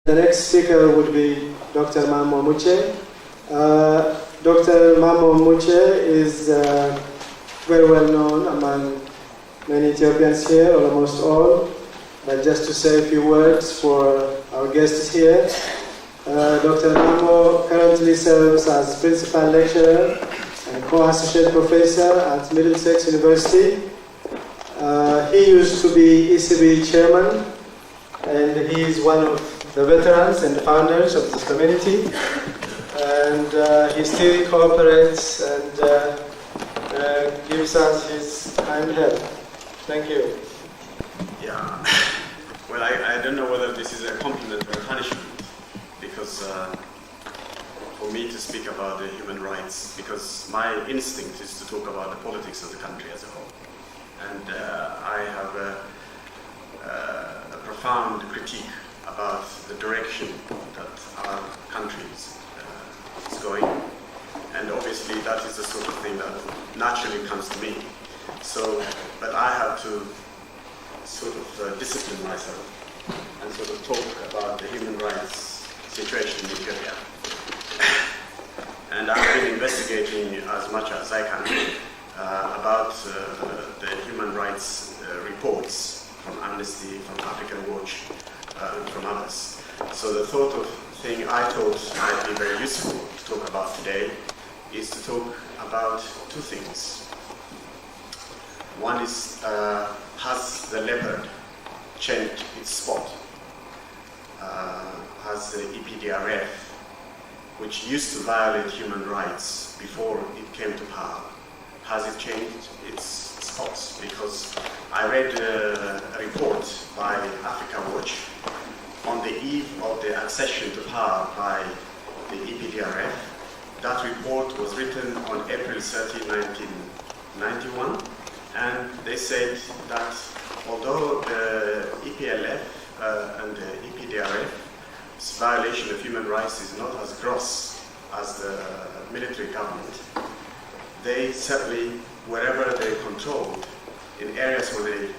The next speaker would be Dr. Mammo Muchie. Dr. Mammo Muchie is very well known among many Ethiopians here, or almost all. But just to say a few words for our guests here, Dr. Mammo currently serves as principal lecturer and co-associate professor at Middlesex University. He used to be ECB chairman, and he is one of the veterans and founders of this community, and he still cooperates and gives us his kind help. Thank you. Yeah, well, I don't know whether this is a compliment or a punishment, because for me to speak about the human rights, because my instinct is to talk about the politics of the country as a whole. And I have a profound critique about the direction that our country is going, and obviously that is the sort of thing that naturally comes to me. So, but I have to sort of discipline myself and sort of talk about the human rights situation in Ethiopia. And I've been investigating as much as I can about the human rights reports from Amnesty, from African Watch, and from others. So the thing I thought might be very useful to talk about today is to talk about two things. One is, has the leopard changed its spot? Has the EPDRF, which used to violate human rights before it came to power, has it changed its spots? Because I read a report by Africa Watch on the eve of the accession to power by the EPDRF. That report was written on April 30, 1991, and they said that although the EPLF and the EPDRF's violation of human rights is not as gross as the military government, they certainly, wherever they controlled, in areas where they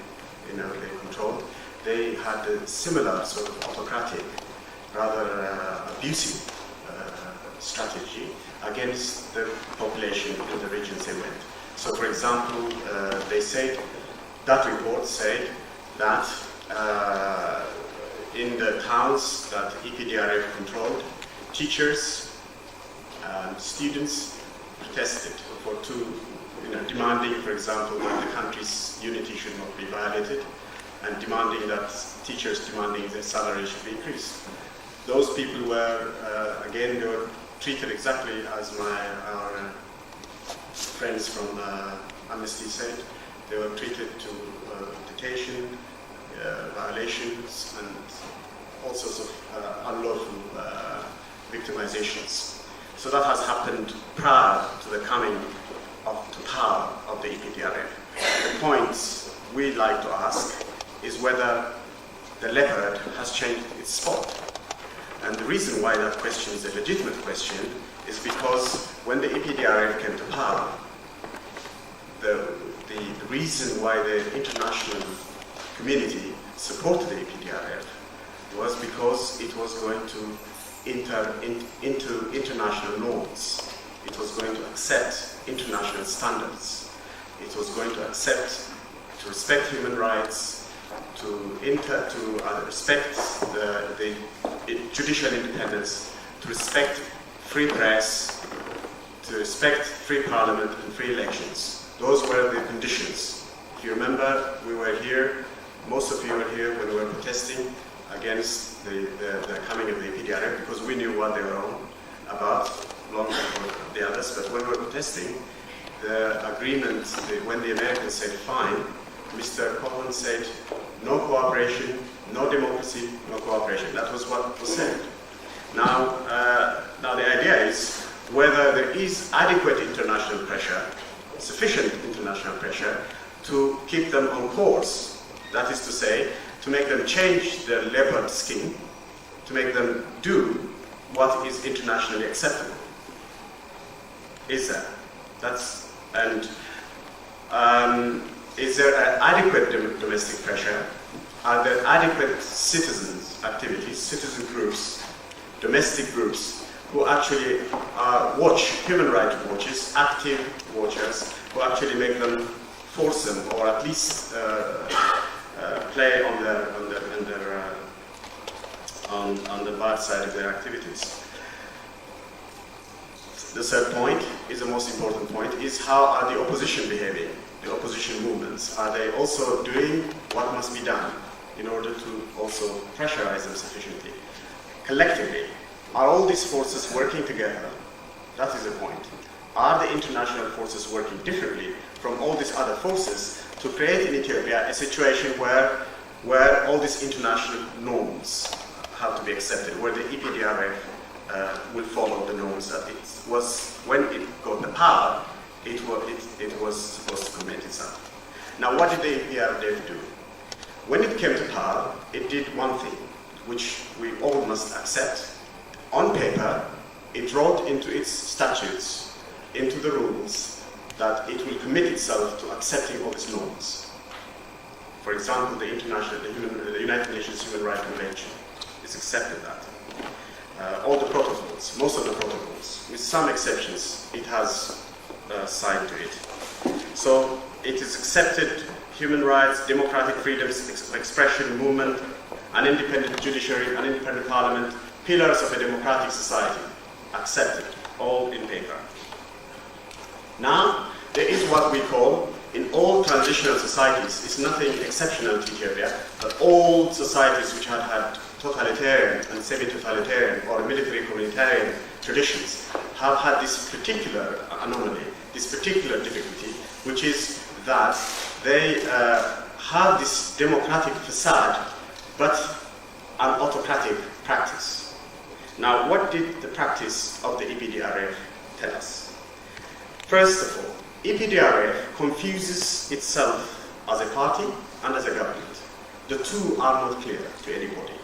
controlled, they had a similar sort of autocratic, rather abusive strategy against the population in the regions they went. So, for example, they said, that report said that in the towns that EPDRF controlled, teachers and students protested for demanding, for example, that the country's unity should not be violated, and demanding that teachers demanding their salary should be increased. Those people were, again, they were treated exactly as our friends from Amnesty said. They were treated to detention, violations, and all sorts of unlawful victimizations. So that has happened prior to the coming to power of the EPDRF. The point we like to ask is whether the leopard has changed its spot. And the reason why that question is a legitimate question is because when the EPDRF came to power, the reason why the international community supported the EPDRF was because it was going to enter into international norms. It was going to accept international standards. It was going to accept, to respect human rights, to respect the judicial independence, to respect free press, to respect free parliament and free elections. Those were the conditions. If you remember, we were here, most of you were here when we were protesting against the coming of the EPDRF, because we knew what they were on about long before the others. But when we were protesting, the agreement, when the Americans said fine, Mr. Cohen said no cooperation, no democracy, no cooperation. That was what was said. Now the idea is whether there is adequate international pressure, sufficient international pressure, to keep them on course. That is to say, to make them change their leopard skin, to make them do what is internationally acceptable. Is there? Is there adequate domestic pressure are there adequate citizens activities, citizen groups, domestic groups, who actually watch human rights watches, active watchers, who actually make them force them, or at least play on the bad side of their activities. The third point is the most important point, is how are the opposition behaving, the opposition movements? Are they also doing what must be done in order to also pressurize them sufficiently? Collectively, are all these forces working together? That is the point. Are the international forces working differently from all these other forces to create in Ethiopia a situation where all these international norms have to be accepted, where the EPDRF will follow the norms that it was, when it got the power, it was supposed to commit itself. Now, what did the EPDRF do? When it came to power, it did one thing, which we all must accept. On paper, it wrote into its statutes, into the rules, that it will commit itself to accepting all these norms. For example, the United Nations Human Rights Convention has accepted that. All the protocols, most of the protocols, with some exceptions, it has signed to it. So it is accepted human rights, democratic freedoms, expression, movement, an independent judiciary, an independent parliament, pillars of a democratic society, accepted, all in paper. Now, there is what we call, in all transitional societies, it's nothing exceptional to Ethiopia, but all societies which had had totalitarian and semi-totalitarian or military communitarian traditions have had this particular anomaly, this particular difficulty, which is that they have this democratic facade, but an autocratic practice. Now, what did the practice of the EPDRF tell us? First of all, EPDRF confuses itself as a party and as a government. The two are not clear to anybody.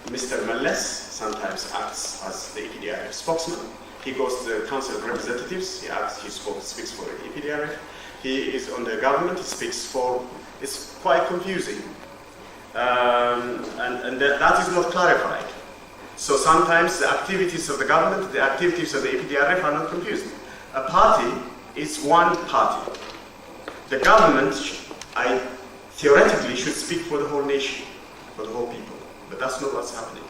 Mr. Malles sometimes acts as the EPDRF spokesman. He goes to the Council of Representatives, he speaks for the EPDRF. He is on the government, he speaks for, it's quite confusing. And that is not clarified. So sometimes the activities of the government, the activities of the EPDRF are not confusing. A party is one party. The government, theoretically, should speak for the whole nation, for the whole people. But that's not what's happening.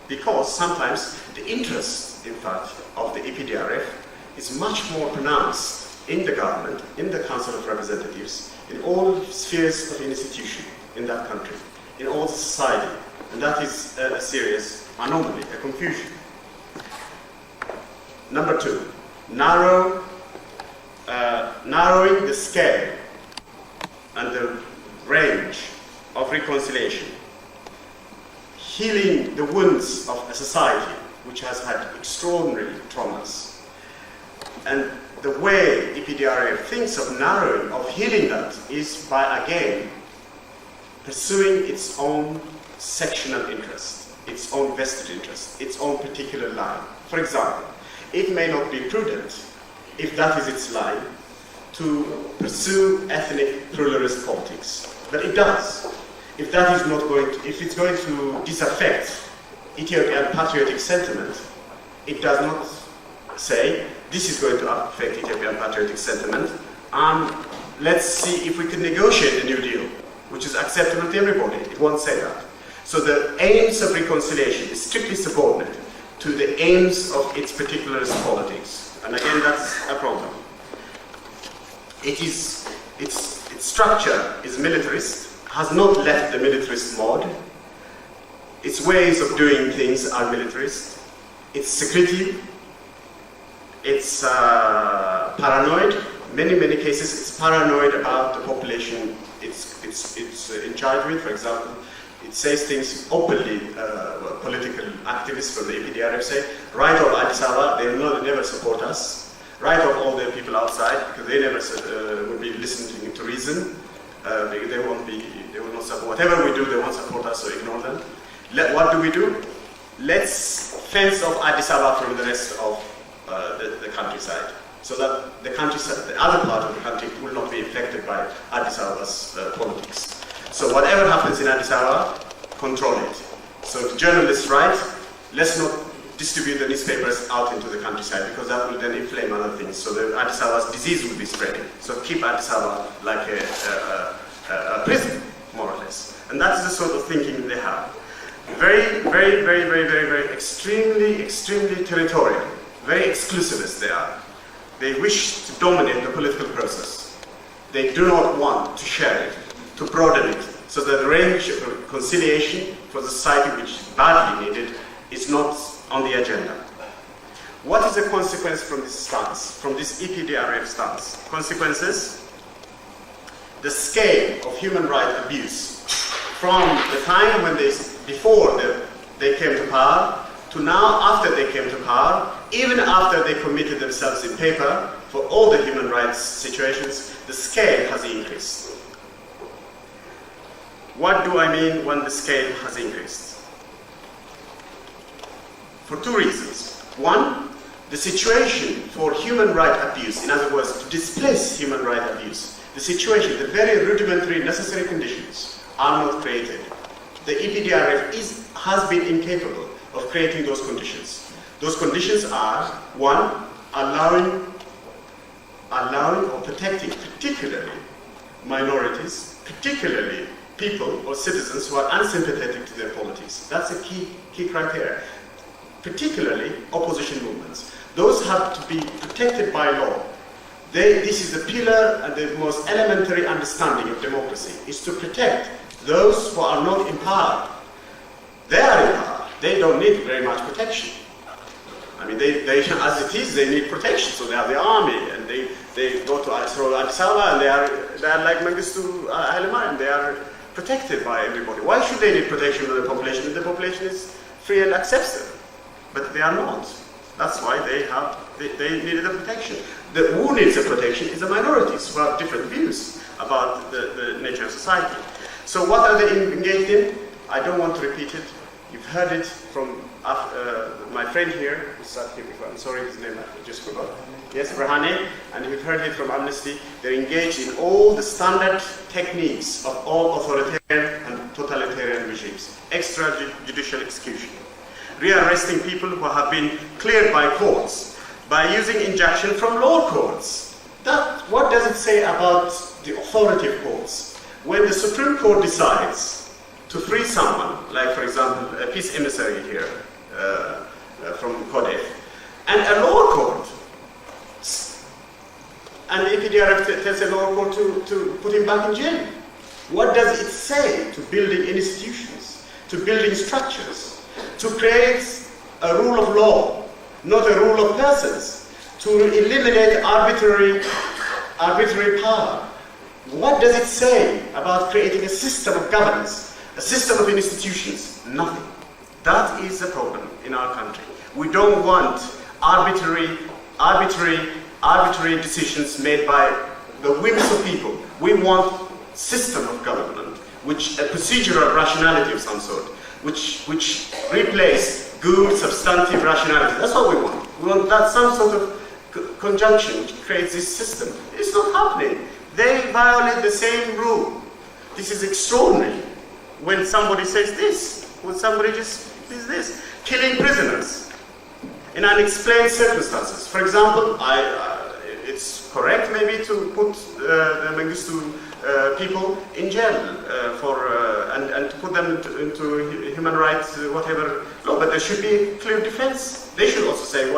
Because sometimes the interest, in fact, of the EPDRF is much more pronounced in the government, in the Council of Representatives, in all spheres of institution in that country, in all society. And that is a serious anomaly, a confusion. Number two, narrowing the scale and the range of reconciliation, healing the wounds of a society which has had extraordinary traumas. And the way EPDRF thinks of narrowing, of healing that, is by, again, pursuing its own sectional interest, its own vested interest, its own particular line. For example, it may not be prudent, if that is its line, to pursue ethnic pluralist politics, but it does. If that is not going to, if it's going to disaffect Ethiopian patriotic sentiment, it does not say, this is going to affect Ethiopian patriotic sentiment, and let's see if we can negotiate a new deal, which is acceptable to everybody. It won't say that. So the aims of reconciliation is strictly subordinate to the aims of its particularist politics. And again, that's a problem. Its structure is militarist, has not left the militarist mode. Its ways of doing things are militarist. It's secretive. It's paranoid. Many cases, it's paranoid about the population it's in charge with. For example, it says things openly. Political activists from the EPDRF say, write off Addis Ababa, they will never support us. Write off all the people outside, because they never will be listening to reason. They will not support. Whatever we do, they won't support us, so ignore them. What do? Let's fence off Addis Ababa from the rest of the countryside, so that the countryside, the other part of the country, will not be affected by Addis Ababa's politics. So whatever happens in Addis Ababa, control it. So if journalists write, let's not distribute the newspapers out into the countryside, because that will then inflame other things. So the Addis Ababa's disease will be spreading. So keep Addis Ababa like a prison, more or less. And that's the sort of thinking they have. Very, very, very, very, very, very extremely, extremely territorial. Very exclusivist they are. They wish to dominate the political process. They do not want to share it, to broaden it, so that the range of conciliation for the society, which is badly needed, is not on the agenda. What is the consequence from this stance, from this EPDRF stance? Consequences? The scale of human rights abuse from the time when before they came to power to now after they came to power, even after they committed themselves in paper for all the human rights situations, the scale has increased. What do I mean when the scale has increased? For two reasons. One, the situation for human rights abuse, in other words, to displace human rights abuse, the situation, the very rudimentary necessary conditions are not created. The EPDRF has been incapable of creating those conditions. Those conditions are, one, allowing or protecting particularly minorities, particularly people or citizens who are unsympathetic to their politics. That's a key criteria. Particularly opposition movements. Those have to be protected by law. This is the pillar and the most elementary understanding of democracy, is to protect those who are not in power. They are in power. They don't need very much protection. I mean, they as it is, they need protection. So they have the army, and they go to Addis Ababa, and they are like Mengistu Haile Mariam. They are protected by everybody. Why should they need protection of the population if the population is free and accepts them? But they are not. That's why they needed the protection. Who needs the protection is the minorities who have different views about the nature of society. So what are they engaged in? I don't want to repeat it. You've heard it from my friend here, who sat here before. I'm sorry, his name I just forgot. Yes, Brahane, and you've heard it from Amnesty. They're engaged in all the standard techniques of all authoritarian and totalitarian regimes. Extrajudicial execution. Rearresting people who have been cleared by courts, by using injunction from lower courts. What does it say about the authoritative courts? When the Supreme Court decides to free someone, like for example a peace emissary here from Kodef, and a lower court, and the EPDRF tells a lower court to put him back in jail. What does it say to building institutions, to building structures? To create a rule of law, not a rule of persons, to eliminate arbitrary power. What does it say about creating a system of governance, a system of institutions? Nothing. That is the problem in our country. We don't want arbitrary decisions made by the whims of people. We want system of government, which a procedural rationality of some sort, which replace good substantive rationality. That's what we want. We want that some sort of conjunction which creates this system. It's not happening. They violate the same rule. This is extraordinary. When somebody says this, when somebody just does this, killing prisoners in unexplained circumstances. For example, it's correct maybe to put the Mengistu people in jail and to put them into human rights, whatever law, but there should be clear defense. They should also say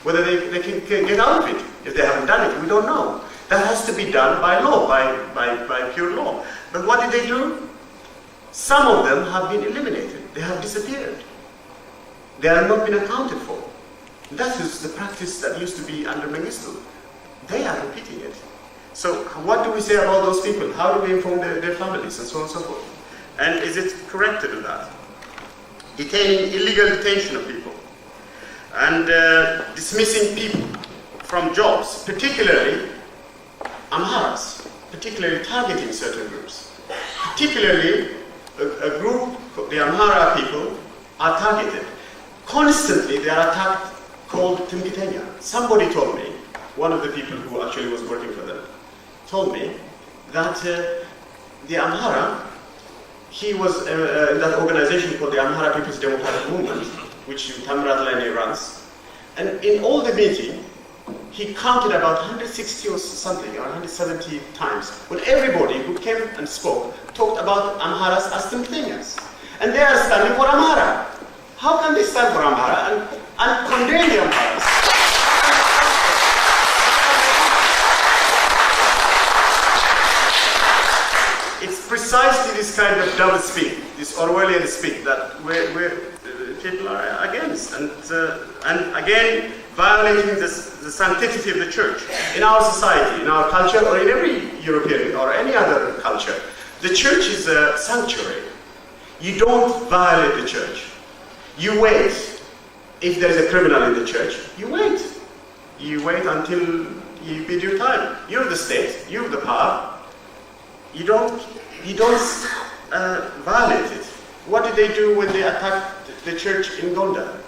whether they can get out of it. If they haven't done it, we don't know. That has to be done by law, by pure law. But what did they do? Some of them have been eliminated. They have disappeared. They have not been accounted for. That is the practice that used to be under Mengistu. They are repeating it. So what do we say about those people? How do we inform their families and so on and so forth? And is it correct to do that? Detaining, illegal detention of people, and dismissing people from jobs, particularly Amharas, particularly targeting certain groups. Particularly a group, the Amhara people, are targeted. Constantly they are attacked, called Timkitenya. Somebody told me, one of the people who actually was working for them, told me that the Amhara he was in that organization called the Amhara People's Democratic Movement, which Tamrat Lane runs. And in all the meeting, he counted about 160 or something, or 170 times, when everybody who came and spoke talked about Amharas as Timthenians. And they are standing for Amhara. How can they stand for Amhara and condemn the Amharas? It's precisely this kind of double speak, this Orwellian speak, that people are against, and again violating the sanctity of the church in our society, in our culture, or in every European or any other culture. The church is a sanctuary. You don't violate the church. You wait. If there is a criminal in the church, you wait. You wait until you bid your time. You're the state. You're the power. You don't violate it. What did they do when they attacked the church in Gondar?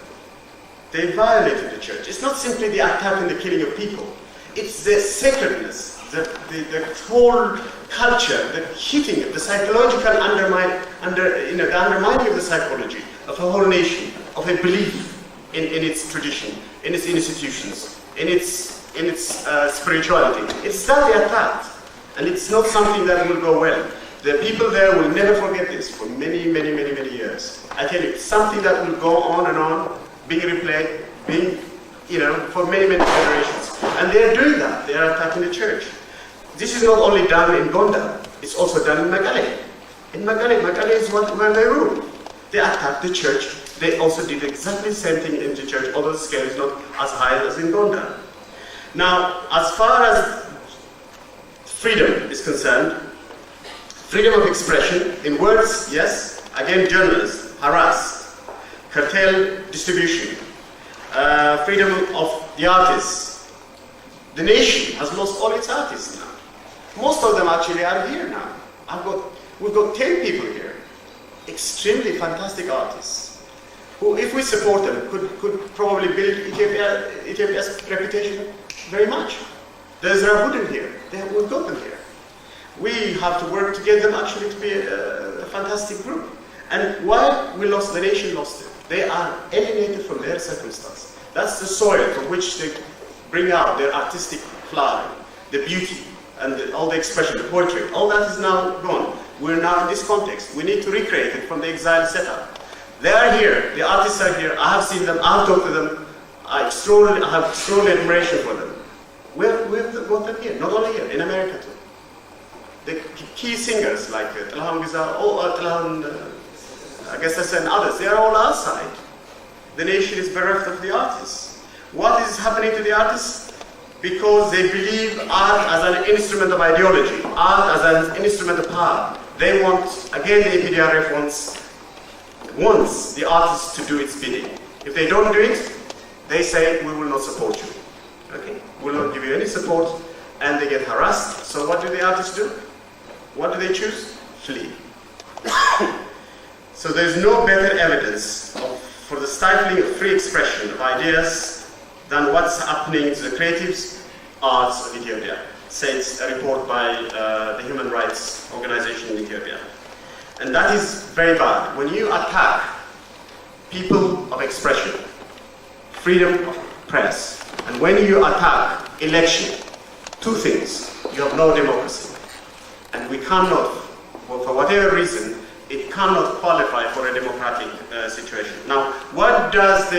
They violated the church. It's not simply the attack and the killing of people. It's the sacredness, the whole culture, the hitting of the psychological undermining of the psychology of a whole nation, of a belief in its tradition, in its institutions, in its spirituality. It's that they attacked, and it's not something that will go well. The people there will never forget this for many, many, many, many years. I tell you, it's something that will go on and on, being replayed, for many, many generations. And they are doing that. They are attacking the church. This is not only done in Gondar, it's also done in Magale. In Magale is where they rule. They attacked the church. They also did exactly the same thing in the church, although the scale is not as high as in Gondar. Now, as far as freedom is concerned, freedom of expression, in words, yes. Again, journalists, harassed, curtail distribution, freedom of the artists. The nation has lost all its artists now. Most of them actually are here now. We've got 10 people here, extremely fantastic artists, who, if we support them, could probably build Ethiopia's reputation very much. There's Rabudim here. We've got them here. We have to work to get them actually to be a fantastic group. And why we lost, the nation lost it. They are alienated from their circumstance. That's the soil from which they bring out their artistic flower, the beauty, and all the expression, the poetry. All that is now gone. We're now in this context. We need to recreate it from the exile setup. They are here. The artists are here. I have seen them. I have talked to them. I have extraordinary admiration for them. We've got them here. Not only here, in America too. The key singers like Telhan Giza, and others, they are all outside. The nation is bereft of the artists. What is happening to the artists? Because they believe art as an instrument of ideology, art as an instrument of power. They want, again, the EPDRF wants the artists to do its bidding. If they don't do it, they say, we will not support you. Okay? We will not give you any support, and they get harassed. So what do the artists do? What do they choose? Flee. So there's no better evidence for the stifling of free expression of ideas than what's happening to the creative arts of Ethiopia, says a report by the Human Rights Organization in Ethiopia. And that is very bad. When you attack people of expression, freedom of press, and when you attack election, two things. You have no democracy. And we cannot, for whatever reason, it cannot qualify for a democratic situation. Now, what does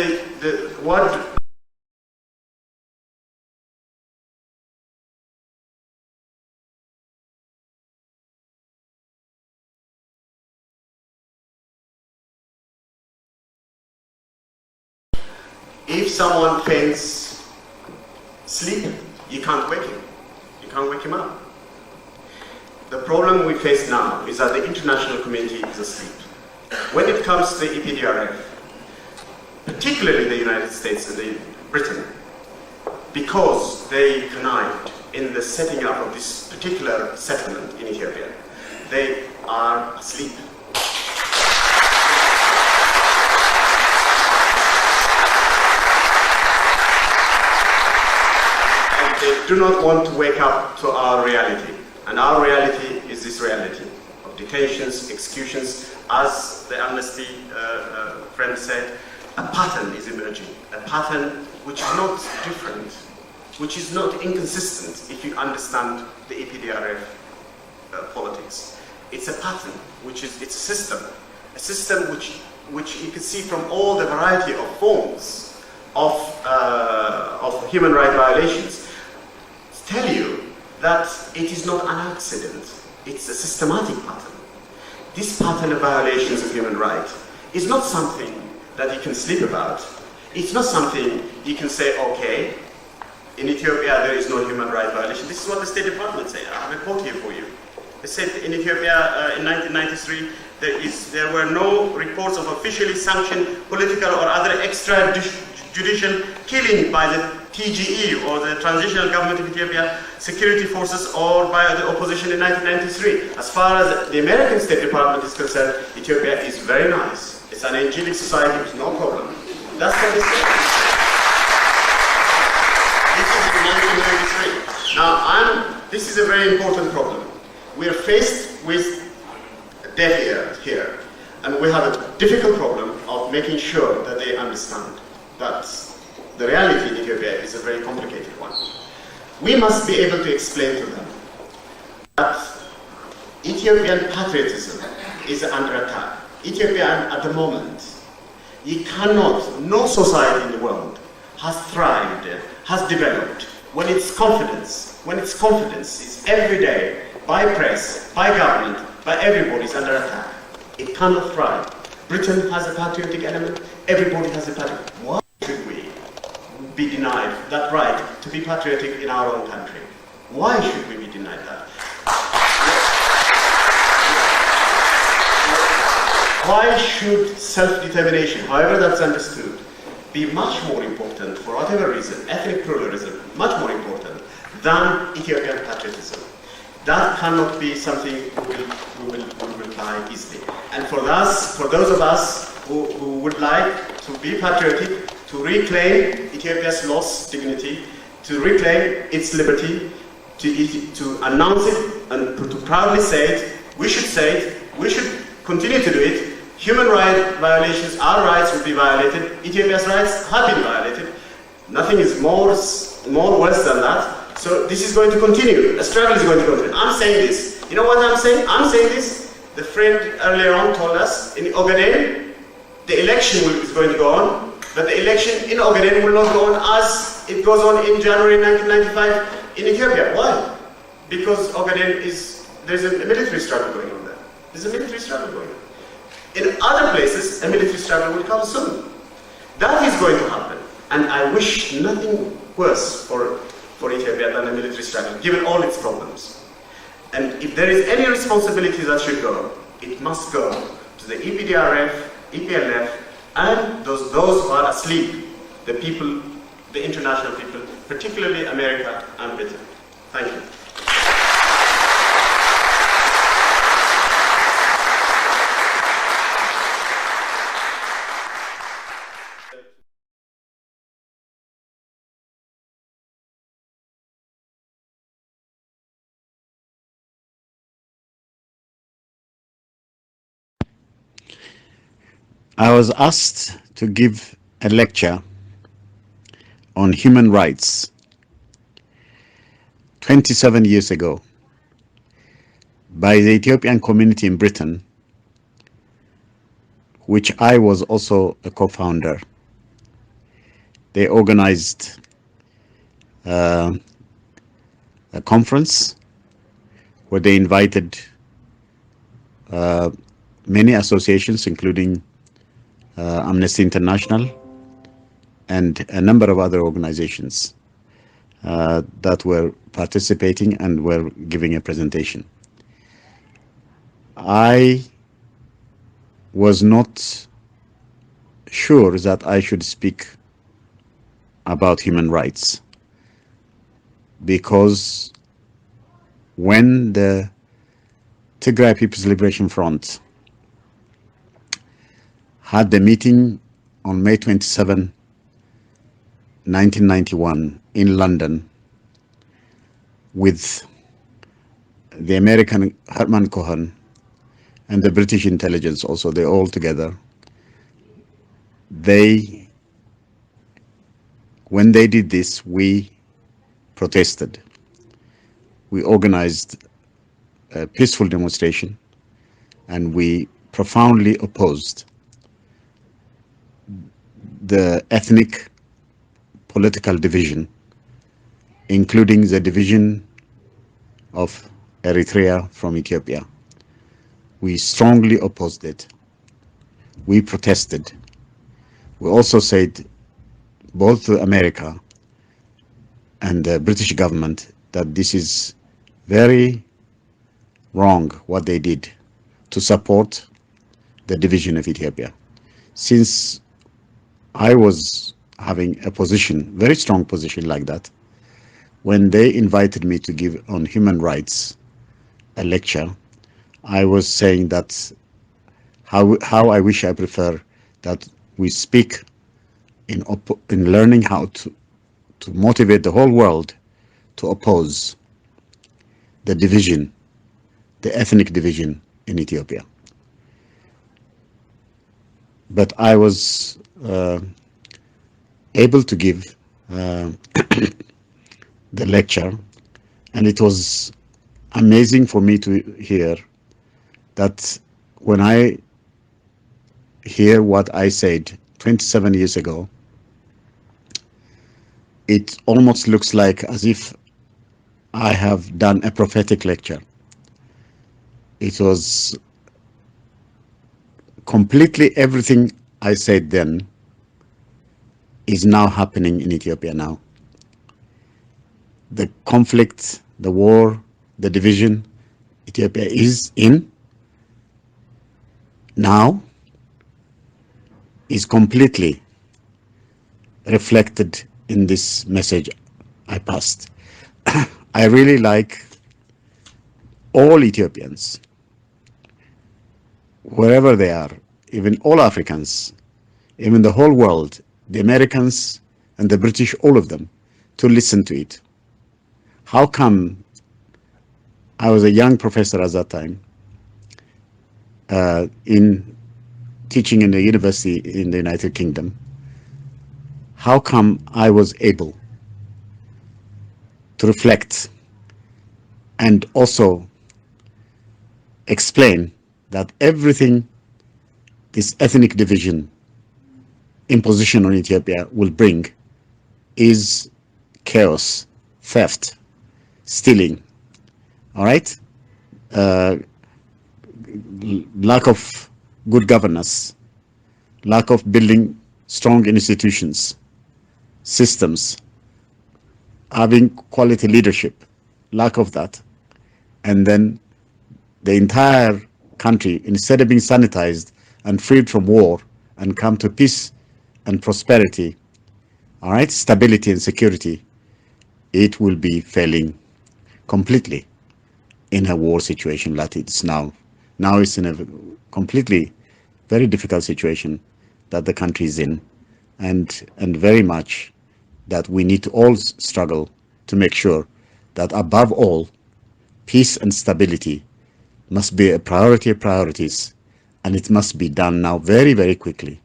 if someone feigns sleep, you can't wake him. You can't wake him up. The problem we face now is that the international community is asleep. When it comes to the EPDRF, particularly the United States and Britain, because they connived in the setting up of this particular settlement in Ethiopia, they are asleep. And they do not want to wake up to our reality. And our reality is this reality of detentions, executions. As the Amnesty friend said, a pattern is emerging, a pattern which is not different, which is not inconsistent if you understand the EPDRF politics. It's a pattern, it's a system which you can see from all the variety of forms of human rights violations. Tell you that it is not an accident, it's a systematic pattern. This pattern of violations of human rights is not something that you can sleep about. It's not something you can say, okay, in Ethiopia there is no human rights violation. This is what the State Department said. I have a quote here for you. They said in Ethiopia in 1993 there were no reports of officially sanctioned political or other extrajudicial killing by the TGE or the Transitional Government of Ethiopia security forces or by the opposition in 1993. As far as the American State Department is concerned, Ethiopia is very nice. It's an angelic society with no problem. That's what they said. This is in 1993. Now, this is a very important problem. We are faced with a deaf ear here, and we have a difficult problem of making sure that they understand that the reality in Ethiopia is a very complicated one. We must be able to explain to them that Ethiopian patriotism is under attack. Ethiopia at the moment, no society in the world has thrived, has developed when its confidence is every day by press, by government, by everybody is under attack. It cannot thrive. Britain has a patriotic element, everybody has a patriotic. Why should we be denied that right to be patriotic in our own country? Why should we be denied that? Why should self-determination, however that's understood, be much more important, for whatever reason, ethnic pluralism, much more important than Ethiopian patriotism? That cannot be something we will buy easily. And for those of us who would like to be patriotic, to reclaim Ethiopia's lost dignity, to reclaim its liberty, to announce it and to proudly say it, we should continue to do it. Human rights violations, our rights will be violated, Ethiopia's rights have been violated. Nothing is more worse than that. So this is going to continue. The struggle is going to continue. I'm saying this. You know what I'm saying? I'm saying this. The friend earlier on told us in Ogaden, the election is going to go on, but the election in Ogaden will not go on as it goes on in January 1995 in Ethiopia. Why? Because Ogaden there's a military struggle going on there. There's a military struggle going on. In other places, a military struggle will come soon. That is going to happen. And I wish nothing worse for Ethiopia than a military struggle, given all its problems. And if there is any responsibility that should go, it must go to the EPDRF, EPLF, and those who are asleep, the people, the international people, particularly America and Britain. Thank you. I was asked to give a lecture on human rights 27 years ago by the Ethiopian community in Britain, which I was also a co-founder. They organized a conference where they invited many associations, including Amnesty International and a number of other organizations that were participating and were giving a presentation. I was not sure that I should speak about human rights, because when the Tigray People's Liberation Front had the meeting on May 27, 1991 in London with the American Herman Cohen and the British intelligence also, they all together, when they did this, we protested. We organized a peaceful demonstration, and we profoundly opposed the ethnic political division, including the division of Eritrea from Ethiopia. We strongly opposed it. We protested. We also said, both to America and the British government, that this is very wrong what they did to support the division of Ethiopia. Since I was having a position, very strong position like that, when they invited me to give on human rights a lecture, I was saying that how I wish, I prefer that we speak in learning how to motivate the whole world to oppose the division, the ethnic division in Ethiopia. But I was able to give the lecture, and it was amazing for me to hear that when I hear what I said 27 years ago, it almost looks like as if I have done a prophetic lecture. It was completely everything I said then is now happening in Ethiopia now. The conflict, the war, the division Ethiopia is in now is completely reflected in this message I passed. I really like all Ethiopians, wherever they are, even all Africans, even the whole world, the Americans and the British, all of them, to listen to it. How come I was a young professor at that time, in teaching in a university in the United Kingdom? How come I was able to reflect and also explain that everything this ethnic division imposition on Ethiopia will bring is chaos, theft, stealing, all right? Lack of good governance, lack of building strong institutions, systems, having quality leadership, lack of that. And then the entire country, instead of being sanitized and freed from war and come to peace and prosperity, all right, stability and security, it will be failing completely in a war situation like it's now. Now it's in a completely very difficult situation that the country is in, and very much that we need to all struggle to make sure that above all, peace and stability must be a priority of priorities, and it must be done now very, very quickly.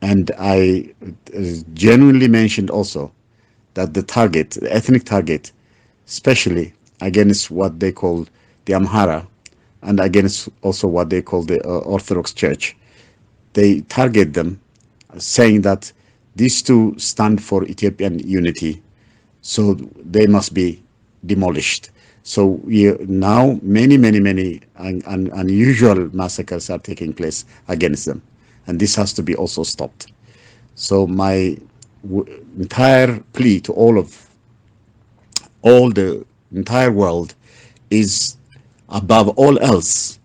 And I genuinely mentioned also that the target, the ethnic target, especially against what they call the Amhara and against also what they call the Orthodox Church, they target them saying that these two stand for Ethiopian unity, so they must be demolished. So now many unusual massacres are taking place against them, and this has to be also stopped. So my entire plea to all the entire world is, above all else,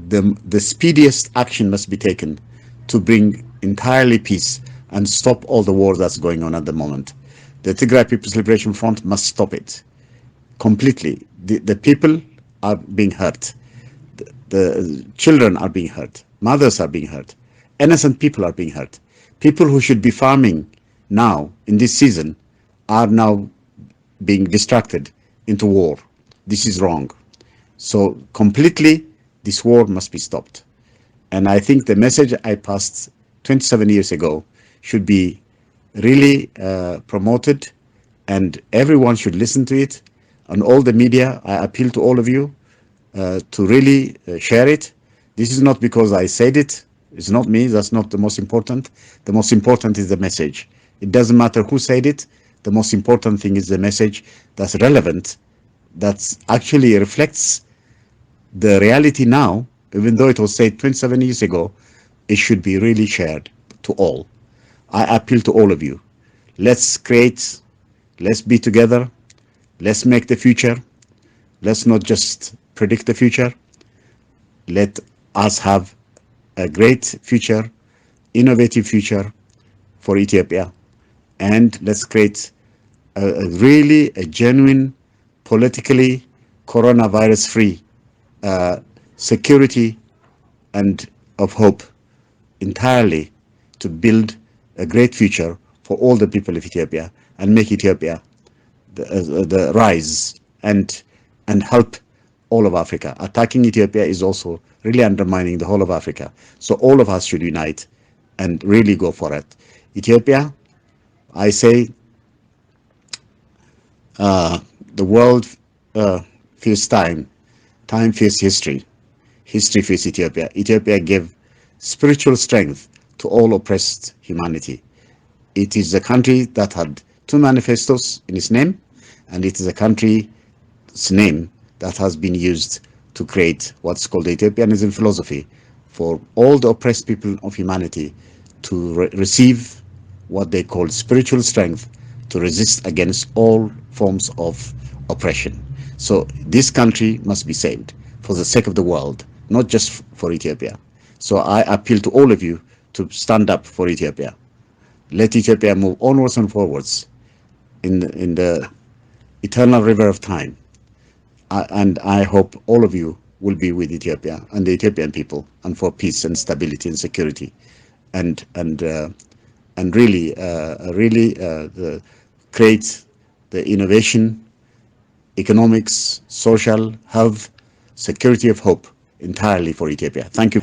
the speediest action must be taken to bring entirely peace and stop all the war that's going on at the moment. The Tigray People's Liberation Front must stop it completely. The people are being hurt. The children are being hurt. Mothers are being hurt. Innocent people are being hurt. People who should be farming now in this season are now being distracted into war. This is wrong. So completely This war must be stopped. And I think the message I passed 27 years ago should be really promoted, and everyone should listen to it. And all the media, I appeal to all of you to really share it. This is not because I said it. It's not me. That's not the most important. The most important is the message. It doesn't matter who said it. The most important thing is the message that's relevant, that actually reflects the reality now. Even though it was said 27 years ago, it should be really shared to all. I appeal to all of you. Let's create, let's be together, let's make the future. Let's not just predict the future. Let us have a great future, innovative future for Ethiopia. And let's create a genuine, politically coronavirus-free security and of hope entirely, to build a great future for all the people of Ethiopia and make Ethiopia the rise and help all of Africa. Attacking Ethiopia is also really undermining the whole of Africa. So all of us should unite and really go for it. Ethiopia, I say, the world fears time. Time fears history. History fears Ethiopia. Ethiopia gave spiritual strength to all oppressed humanity. It is a country that had two manifestos in its name, and it is a country's name that has been used to create what's called the Ethiopianism philosophy, for all the oppressed people of humanity to receive what they call spiritual strength to resist against all forms of oppression. So this country must be saved for the sake of the world, not just for Ethiopia. So I appeal to all of you to stand up for Ethiopia. Let Ethiopia move onwards and forwards in the eternal river of time. And I hope all of you will be with Ethiopia and the Ethiopian people, and for peace and stability and security, and really create the innovation, economics, social, health, security of hope entirely for Ethiopia. Thank you.